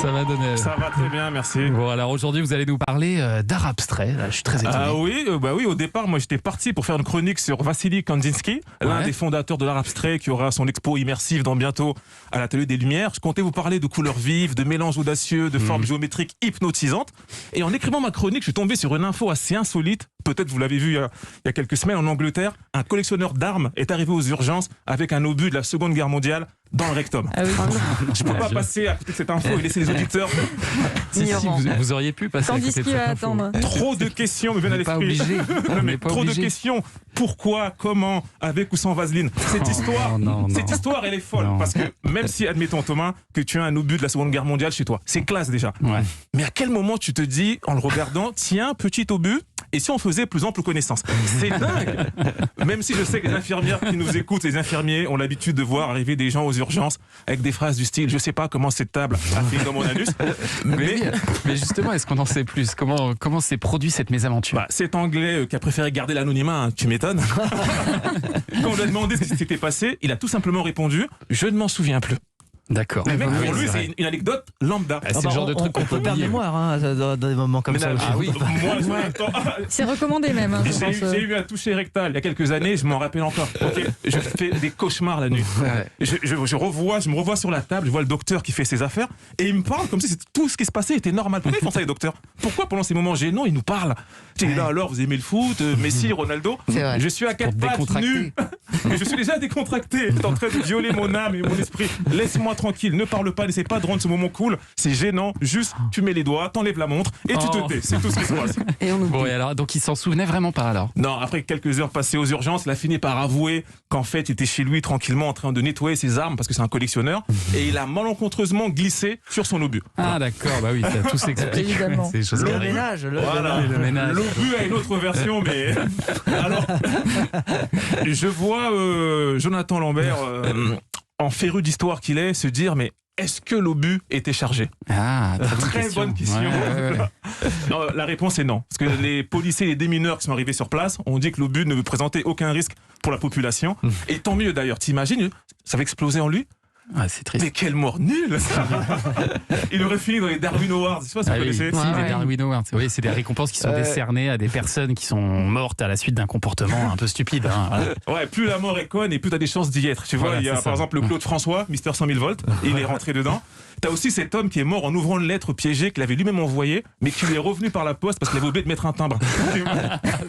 Ça va donner. Ça va très bien, merci. Bon, alors aujourd'hui, vous allez nous parler d'art abstrait. Là, je suis très étonné. Ah oui, oui, au départ, moi j'étais parti pour faire une chronique sur Vassili Kandinsky, l'un des fondateurs de l'art abstrait qui aura son expo immersive dans bientôt à l'Atelier des Lumières. Je comptais vous parler de couleurs vives, de mélanges audacieux, de formes géométriques hypnotisantes. Et en écrivant ma chronique, je suis tombé sur une info assez insolite. Peut-être vous l'avez vu il y a quelques semaines en Angleterre. Un collectionneur d'armes est arrivé aux urgences avec un obus de la Seconde Guerre mondiale dans le rectum. Ah oui. Je ne peux pas passer à côté de cette info et laisser les auditeurs. Si, vous auriez pu passer à côté de Tandis qu'il cette va info. attendre. Trop de questions me viennent à On n'est pas l'esprit. obligé. Non, On mais n'est pas trop obligé. de questions. Pourquoi, comment, avec ou sans vaseline. Cette histoire, non. cette histoire, elle est folle. Non. Parce que même si, admettons Thomas, que tu as un obus de la Seconde Guerre mondiale chez toi, c'est classe déjà. Ouais. Mais à quel moment tu te dis, en le regardant, tiens, petit obus, et si on faisait plus ample connaissance? C'est dingue. Même si je sais que les infirmières qui nous écoutent, les infirmiers ont l'habitude de voir arriver des gens aux urgences avec des phrases du style, je sais pas comment cette table a fait dans mon anus. Mais justement, est-ce qu'on en sait plus? Comment s'est produit cette mésaventure? Bah, cet Anglais qui a préféré garder l'anonymat, hein, tu m'étonnes. Quand on lui a demandé ce qui s'était passé, il a tout simplement répondu « Je ne m'en souviens plus ». D'accord. Mais mec, Oui, pour lui, vrai. c'est une anecdote lambda. C'est le genre de truc qu'on peut perdre oublier. mémoire dans des moments comme ça. Ah oui. Moi, en même temps, C'est recommandé même, hein, je pense. j'ai eu un toucher rectal il y a quelques années, je m'en rappelle encore. Ok, je fais des cauchemars la nuit. Ouais. Je me revois sur la table, je vois le docteur qui fait ses affaires et il me parle comme si tout ce qui se passait était normal. Pourquoi ils font ça les docteurs? Pourquoi pendant ces moments gênants ils nous parlent? Tu sais, là alors vous aimez le foot, Messi, Ronaldo? C'est vrai. Je suis à quatre Pour pattes décontracter. nu. Et je suis déjà décontracté. T'es en train de violer mon âme et mon esprit. Laisse-moi tranquille, ne parle pas, n'essaie pas de rendre ce moment cool. C'est gênant. Juste, tu mets les doigts, t'enlèves la montre et tu te tais. C'est tout ce qui se passe. Et on Bon, et alors, donc il s'en souvenait vraiment pas alors? Non, après quelques heures passées aux urgences, il a fini par avouer qu'en fait, il était chez lui tranquillement en train de nettoyer ses armes parce que c'est un collectionneur et il a malencontreusement glissé sur son obus. Ah d'accord, bah oui, ça tout s'explique. Évidemment. C'est des choses qui le arrivent. ménage, Voilà. Le ménage. L'obus a une autre version, mais alors, je vois Jonathan Lambert, en féru d'histoire qu'il est, se dire mais est-ce que l'obus était chargé? Ah, Très bonne question. Ouais. Non, la réponse est non. Parce que les policiers et les démineurs qui sont arrivés sur place ont dit que l'obus ne présentait aucun risque pour la population. Et tant mieux d'ailleurs. T'imagines, ça va exploser en lui? Ah, c'est triste. Mais quelle mort nulle ça. Il aurait fini dans les Darwin Awards. Je sais pas si vous Ah oui, connaissez. si, les Ouais. Darwin Awards. Oui, c'est des récompenses qui sont décernées à des personnes qui sont mortes à la suite d'un comportement un peu stupide. Hein, voilà. Ouais, plus la mort est conne et plus t'as des chances d'y être. Tu vois, Voilà, il y a c'est par ça. exemple le Claude François, Mister 100 000 volts, et il est rentré dedans. T'as aussi cet homme qui est mort en ouvrant une lettre piégée qu'il avait lui-même envoyée, mais qui lui est revenu par la poste parce qu'il avait oublié de mettre un timbre.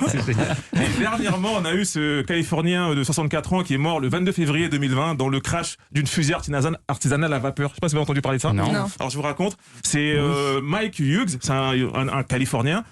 C'est génial. Et dernièrement, on a eu ce Californien de 64 ans qui est mort le 22 février 2020 dans le crash d'une fusée artisanale à vapeur. Je sais pas si vous avez entendu parler de ça. Non. Non. Alors je vous raconte, c'est Mike Hughes, c'est un Californien.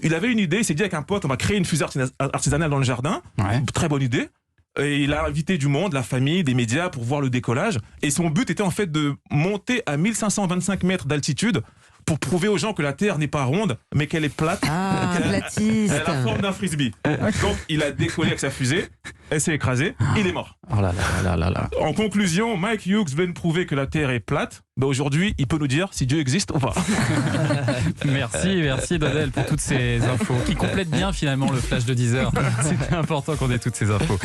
Il avait une idée, il s'est dit avec un pote, on va créer une fusée artisanale dans le jardin. Ouais. Très bonne idée. Et il a invité du monde, la famille, des médias pour voir le décollage. Et son but était en fait de monter à 1525 mètres d'altitude pour prouver aux gens que la Terre n'est pas ronde, mais qu'elle est plate. Ah, Elle platiste. a la forme d'un frisbee. Donc il a décollé avec sa fusée, elle s'est écrasée, il est mort. Oh là là là là là. En conclusion, Mike Hughes vient de prouver que la Terre est plate. Ben aujourd'hui, il peut nous dire si Dieu existe ou pas. Merci Dodel pour toutes ces infos qui complètent bien finalement le flash de 10h. C'était important qu'on ait toutes ces infos.